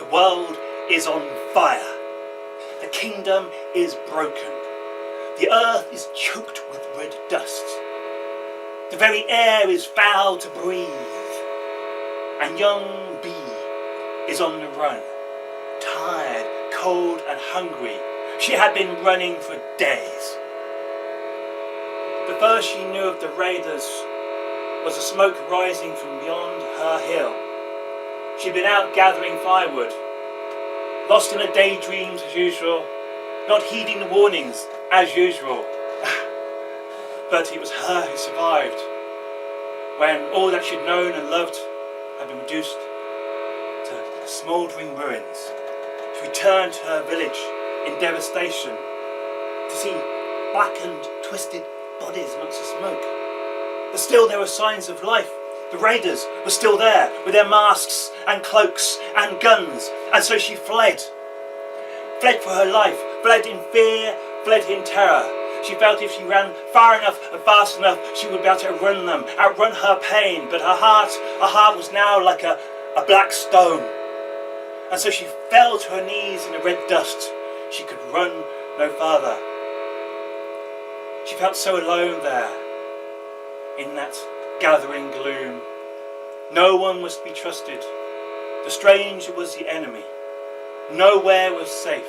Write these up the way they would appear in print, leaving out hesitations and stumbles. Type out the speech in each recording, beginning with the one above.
The world is on fire. The kingdom is broken. The earth is choked with red dust. The very air is foul to breathe. And young Bee is on the run. Tired, cold and hungry, she had been running for days. The first she knew of the raiders was the smoke rising from beyond her hill. She'd been out gathering firewood, lost in her daydreams as usual, not heeding the warnings as usual. But it was her who survived, when all that she'd known and loved had been reduced to smouldering ruins. She returned to her village in devastation to see blackened, twisted bodies amongst the smoke. But still there were signs of life. The raiders were still there with their masks and cloaks and guns, and so she fled. Fled for her life, fled in fear, fled in terror. She felt if she ran far enough and fast enough, she would be able to outrun them, outrun her pain. But her heart was now like a black stone. And so she fell to her knees in the red dust. She could run no farther. She felt so alone there, in that gathering gloom. No one was to be trusted. The stranger was the enemy. Nowhere was safe.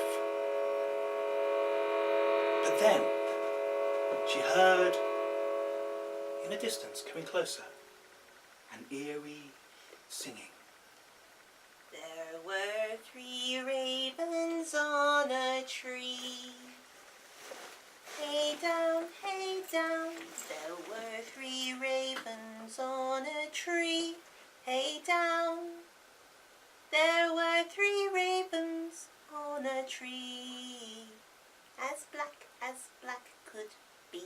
But then she heard, in the distance, coming closer, an eerie singing. There were 3 ravens on a tree. Hey down, there were 3 ravens on a tree. Hey down, there were 3 ravens on a tree. As black could be.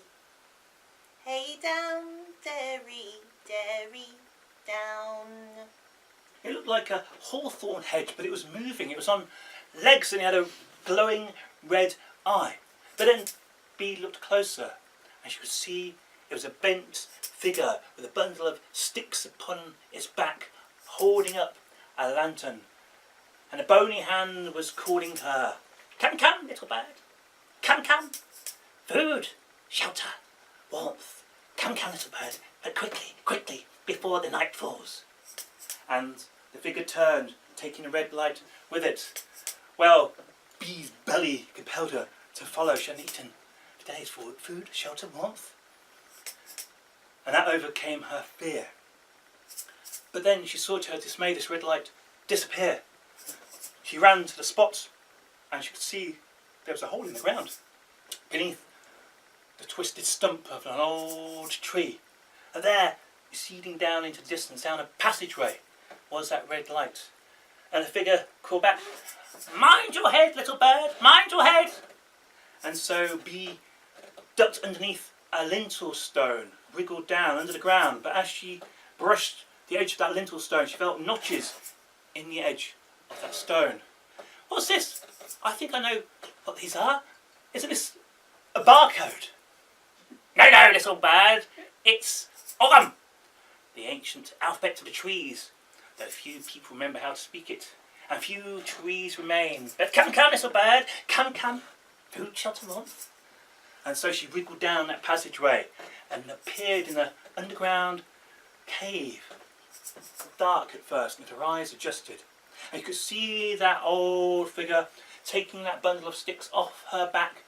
Hey down, derry, derry, down. It looked like a hawthorn hedge, but it was moving. It was on legs and it had a glowing red eye. But then Bee looked closer and she could see it was a bent figure with a bundle of sticks upon its back, holding up a lantern. And a bony hand was calling to her. Come, come, little bird. Come, come. Food, shelter, warmth. Come, come, little bird, but quickly, quickly, before the night falls. And the figure turned, taking the red light with it. Well, Bee's belly compelled her to follow. She hadn't eaten today's food, shelter, warmth. And that overcame her fear. But then she saw to her dismay this red light disappear. She ran to the spot and she could see there was a hole in the ground beneath the twisted stump of an old tree. And there, receding down into the distance, down a passageway, was that red light. And the figure called back, "Mind your head, little bird, mind your head!" And so Bee ducked underneath a lintel stone, wriggled down under the ground. But as she brushed the edge of that lintel stone, she felt notches in the edge of that stone. What's this? I think I know what these are. Isn't this a barcode? No, no, little bird. It's Ogham, the ancient alphabet of the trees, though few people remember how to speak it, and few trees remain. But come, come, little bird, come, come, food, shelter, warmth. And so she wriggled down that passageway and appeared in an underground cave. Dark at first, and her eyes adjusted. And you could see that old figure taking that bundle of sticks off her back,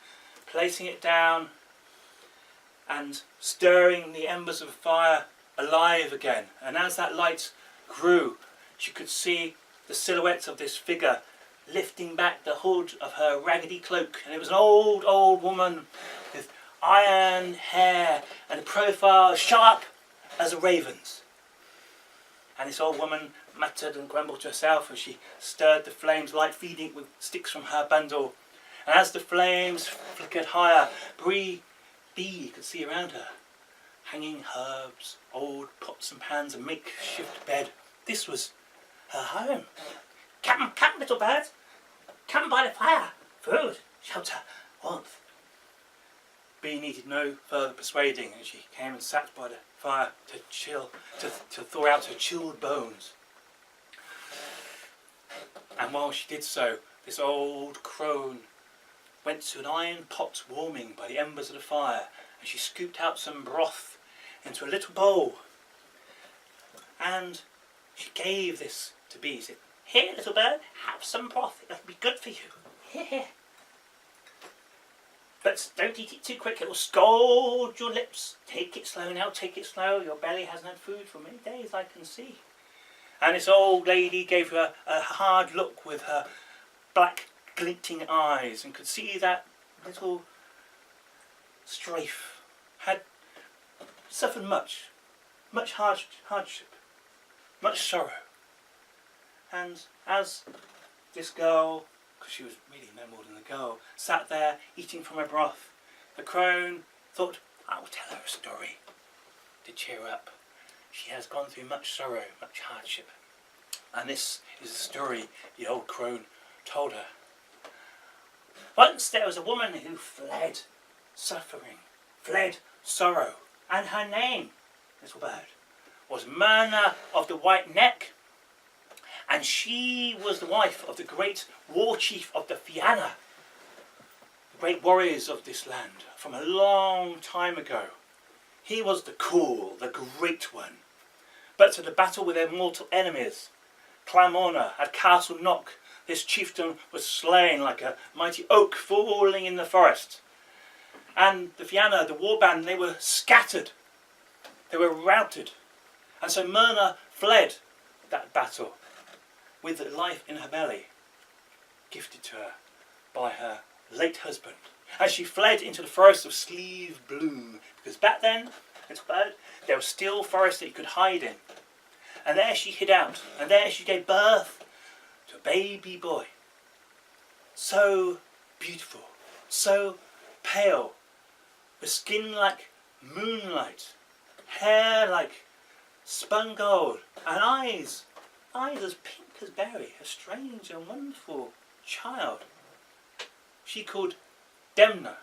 placing it down, and stirring the embers of the fire alive again. And as that light grew, she could see the silhouette of this figure lifting back the hood of her raggedy cloak. And it was an old, old woman with iron hair and a profile sharp as a raven's. And this old woman muttered and grumbled to herself as she stirred the flames, light feeding it with sticks from her bundle. And as the flames flickered higher, Bee could see around her hanging herbs, old pots and pans, a makeshift bed. This was her home. Come, come, little bird. Come by the fire. Food, shelter, warmth. Bee needed no further persuading, and she came and sat by the fire to chill, to thaw out her chilled bones. And while she did so, this old crone went to an iron pot warming by the embers of the fire, and she scooped out some broth into a little bowl, and she gave this to Bee. She said, "Here, little bird, have some broth. It'll be good for you. Here. But don't eat it too quick. It will scald your lips. Take it slow now. Take it slow. Your belly hasn't had food for many days, I can see." And this old lady gave her a hard look with her black glinting eyes, and could see that little strafe had suffered much hardship, much sorrow. And as this girl, because she was really no more than a girl, sat there eating from her broth, the crone thought, "I'll tell her a story to cheer her up. She has gone through much sorrow, much hardship." And this is the story the old crone told her. Once there was a woman who fled suffering, fled sorrow, and her name, little bird, was Myrna of the White Neck, and she was the wife of the great war chief of the Fianna, the great warriors of this land from a long time ago. He was the cool, the great one. But to the battle with their mortal enemies, Clanmorna at Castle Knock, this chieftain was slain like a mighty oak falling in the forest. And the Fianna, the warband, they were scattered. They were routed. And so Myrna fled that battle with life in her belly, gifted to her by her late husband. And she fled into the forest of Sleeve Bloom, because back then, little bird, there was still forest that you could hide in. And there she hid out, and there she gave birth to a baby boy. So beautiful, so pale, with skin like moonlight, hair like spun gold, and eyes as pink as berry, a strange and wonderful child. She called Demna.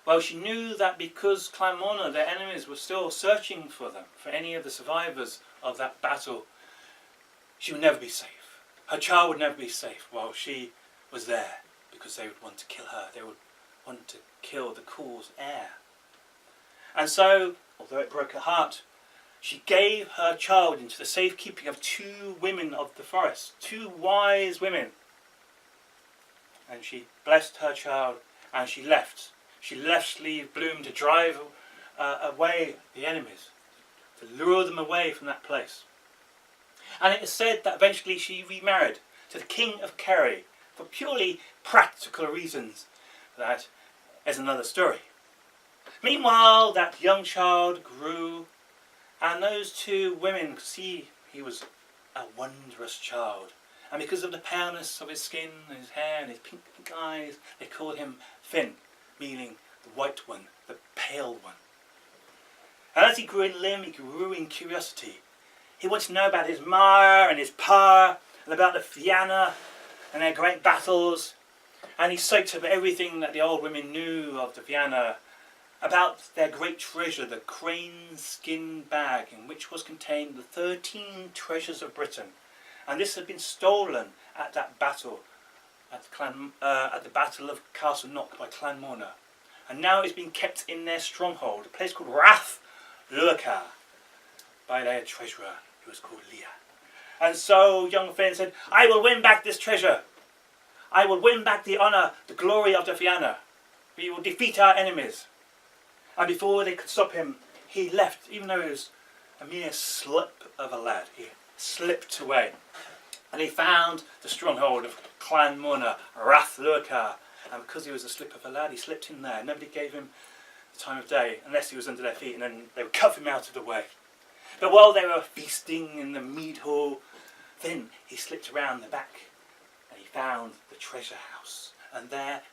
Well, she knew that because Clanmorna, their enemies, were still searching for them, for any of the survivors of that battle, she would never be safe. Her child would never be safe while she was there, because they would want to kill her. They would want to kill the cool's heir. And so, although it broke her heart, she gave her child into the safekeeping of two women of the forest, two wise women. And she blessed her child, and she left. She left Sleeve Bloom to drive away the enemies, to lure them away from that place. And it is said that eventually she remarried to the King of Kerry for purely practical reasons. That is another story. Meanwhile, that young child grew, and those two women could see he was a wondrous child. And because of the paleness of his skin and his hair and his pink eyes, they called him Finn, meaning the white one, the pale one. And as he grew in limb, he grew in curiosity. He wanted to know about his ma and his pa, and about the Fianna and their great battles. And he soaked up everything that the old women knew of the Fianna, about their great treasure, the crane skin bag, in which was contained the 13 treasures of Britain. And this had been stolen at that battle, at the Battle of Castle Knock by Clanmorna. And now it's been kept in their stronghold, a place called Rath Luachar, by their treasurer, who was called Leah. And so young Finn said, "I will win back this treasure. I will win back the honour, the glory of the Fianna. We will defeat our enemies." And before they could stop him, he left, even though he was a mere slip of a lad. He slipped away. And he found the stronghold of Clanmorna, Rath Luachar. And because he was a slip of a lad, he slipped in there. Nobody gave him the time of day, unless he was under their feet, and then they would cuff him out of the way. But while they were feasting in the mead hall, then he slipped around the back, and he found the treasure house. And there,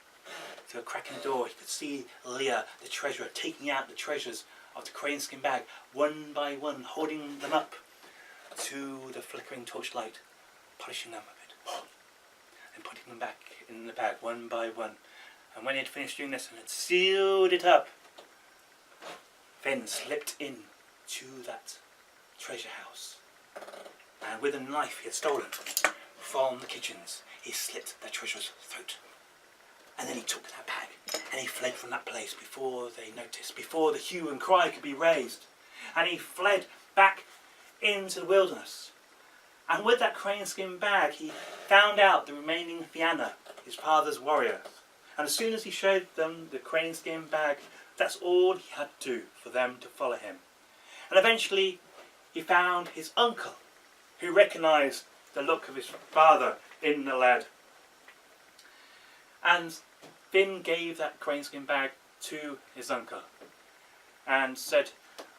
through a crack in the door, he could see Leah, the treasurer, taking out the treasures of the crane skin bag, one by one, holding them up to the flickering torchlight, polishing them a bit, and putting them back in the bag one by one. And when he had finished doing this and had sealed it up, Finn slipped in to that treasure house, and with a knife he had stolen, from the kitchens, he slit the treasurer's throat. And then he took that bag and he fled from that place before they noticed, before the hue and cry could be raised. And he fled back into the wilderness. And with that crane skin bag, he found out the remaining Fianna, his father's warrior. And as soon as he showed them the crane skin bag, that's all he had to do for them to follow him. And eventually he found his uncle, who recognised the look of his father in the lad. And Finn gave that crane skin bag to his uncle and said,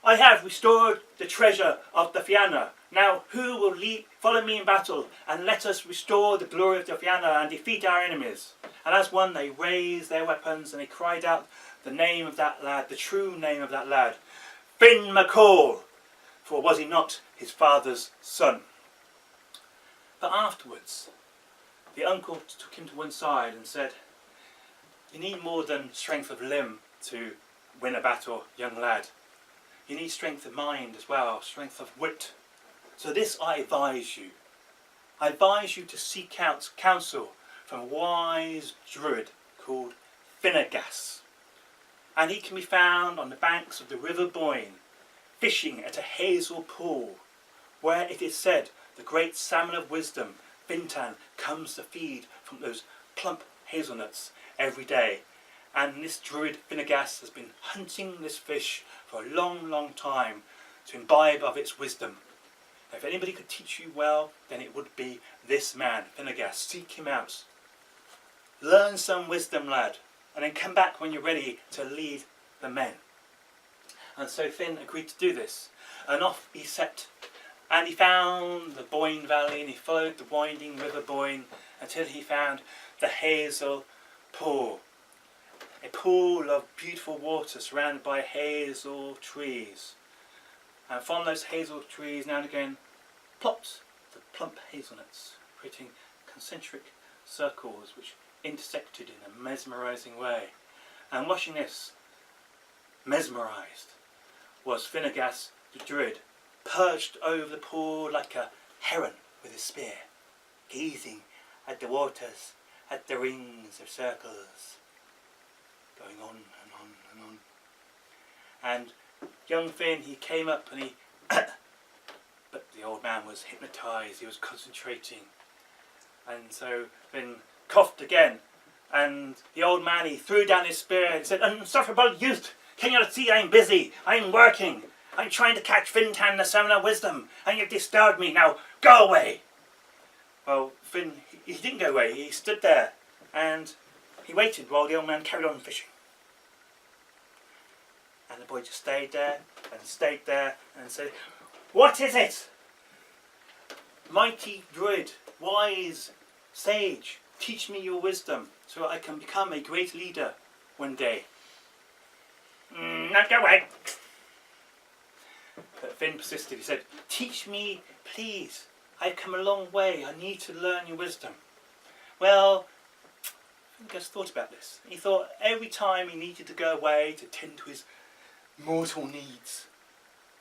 I have restored the treasure of the Fianna. Now who will follow me in battle and let us restore the glory of the Fianna and defeat our enemies? And as one they raised their weapons and they cried out the name of that lad, the true name of that lad, Finn McCall, for was he not his father's son? But afterwards, the uncle took him to one side and said, you need more than strength of limb to win a battle, young lad. You need strength of mind as well, strength of wit. So this I advise you. I advise you to seek out counsel from a wise druid called Finnegas. And he can be found on the banks of the River Boyne, fishing at a hazel pool, where it is said the great salmon of wisdom, Fintan, comes to feed from those plump hazelnuts every day. And this druid Finnegas has been hunting this fish for a long, long time to imbibe of its wisdom. If anybody could teach you well, then it would be this man, Finnegas. Seek him out. Learn some wisdom, lad, and then come back when you're ready to lead the men. And so Finn agreed to do this, and off he set. And he found the Boyne Valley, and he followed the winding River Boyne until he found the hazel pool. A pool of beautiful water surrounded by hazel trees. And from those hazel trees now and again plopped the plump hazelnuts, creating concentric circles which intersected in a mesmerising way. And watching this, mesmerised, was Finnegas the druid, perched over the pool like a heron with a spear, gazing at the waters, at the rings of circles, going on and on and on. And young Finn, he came up and he but the old man was hypnotised, he was concentrating, and so Finn coughed again, and the old man, he threw down his spear and said, Insufferable youth, can you not see I'm busy, I'm working, I'm trying to catch Fintan the salmon of wisdom, and you've disturbed me, now go away. Well, Finn, he didn't go away, he stood there and he waited while the old man carried on fishing. And the boy just stayed there and said, What is it? Mighty druid, wise sage, teach me your wisdom so I can become a great leader one day. Not go away. But Finn persisted. He said, Teach me, please. I've come a long way. I need to learn your wisdom. Well, Finnegas thought about this. He thought every time he needed to go away to tend to his mortal needs,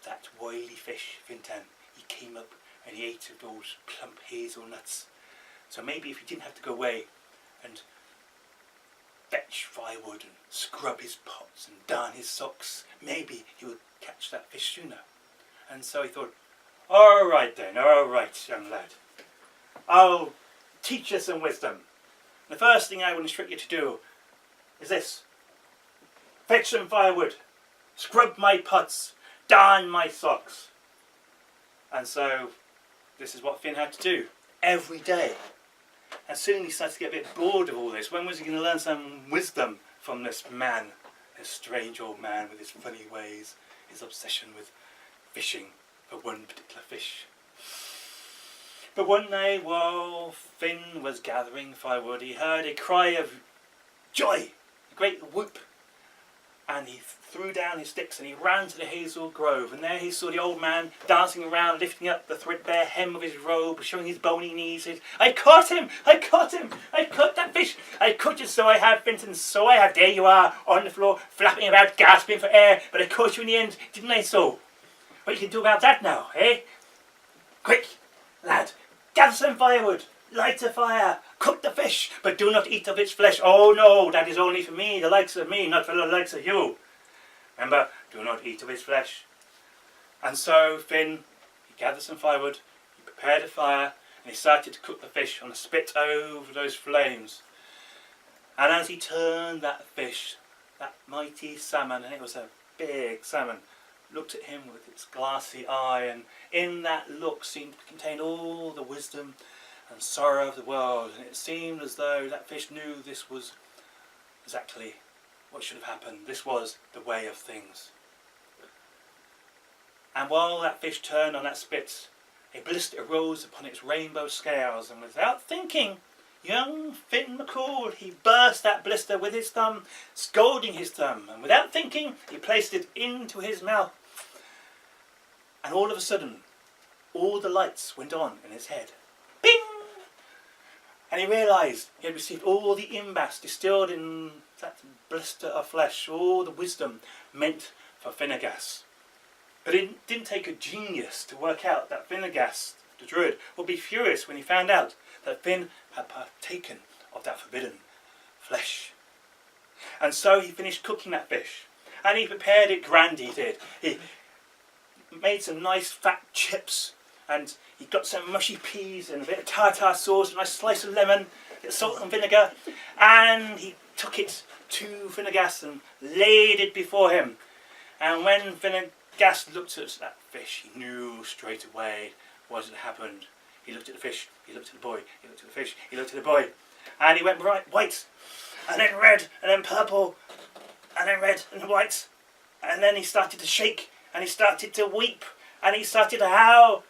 that wily fish, Fintan, he came up and he ate of those plump hazelnuts. So maybe if he didn't have to go away and fetch firewood and scrub his pots and darn his socks, maybe he would catch that fish sooner. And so he thought, all right then, all right, young lad, I'll teach you some wisdom. The first thing I will instruct you to do is this: fetch some firewood, scrub my pots, darn my socks. And so this is what Finn had to do every day. And soon he started to get a bit bored of all this. When was he going to learn some wisdom from this man, this strange old man with his funny ways, his obsession with fishing for one particular fish? But one day while Finn was gathering firewood, he heard a cry of joy, a great whoop. And he threw down his sticks and he ran to the hazel grove, and there he saw the old man dancing around, lifting up the threadbare hem of his robe, showing his bony knees. He said, I caught him! I caught him! I caught that fish! I caught you, so I have, Fintan, so I have. There you are, on the floor, flapping about, gasping for air, but I caught you in the end, didn't I so? What you can do about that now, eh? Quick, lad, gather some firewood, light a fire, cook the fish, but do not eat of its flesh. Oh no, that is only for me, the likes of me, not for the likes of you. Remember, do not eat of its flesh. And so Finn, he gathered some firewood, he prepared a fire, and he started to cook the fish on a spit over those flames. And as he turned that fish, that mighty salmon, and it was a big salmon, looked at him with its glassy eye, and in that look seemed to contain all the wisdom and sorrow of the world, and it seemed as though that fish knew this was exactly what should have happened. This was the way of things. And while that fish turned on that spit, a blister arose upon its rainbow scales, and without thinking, young Finn McCool, he burst that blister with his thumb, scolding his thumb, and without thinking, he placed it into his mouth. And all of a sudden, all the lights went on in his head. Bing! And he realised he had received all the imbas distilled in that blister of flesh, all the wisdom meant for Finnegas. But it didn't take a genius to work out that Finnegas, the druid, would be furious when he found out that Finn had partaken of that forbidden flesh. And so he finished cooking that fish, and he prepared it grand, he did. He made some nice fat chips, and he got some mushy peas and a bit of tartar sauce, a nice slice of lemon, a bit of salt and vinegar, and he took it to Finnegas and laid it before him. And when Finnegas looked at that fish, he knew straight away what had happened. He looked at the fish, he looked at the boy, he looked at the fish, he looked at the boy, and he went bright white, and then red, and then purple, and then red and white, and then he started to shake, and he started to weep, and he started to howl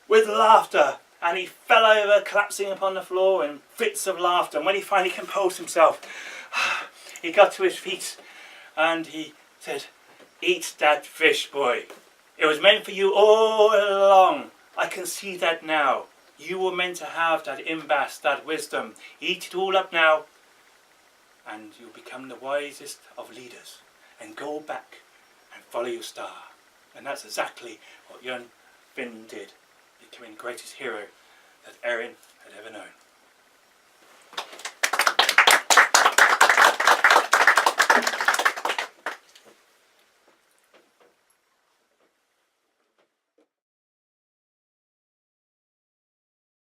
with laughter, and he fell over, collapsing upon the floor in fits of laughter. And when he finally composed himself, he got to his feet, and he said, "Eat that fish, boy. It was meant for you all along. I can see that now. You were meant to have that imbas, that wisdom. Eat it all up now, and you'll become the wisest of leaders. And go back and follow your star." And that's exactly what young Finn did, becoming the greatest hero that Erin had ever known.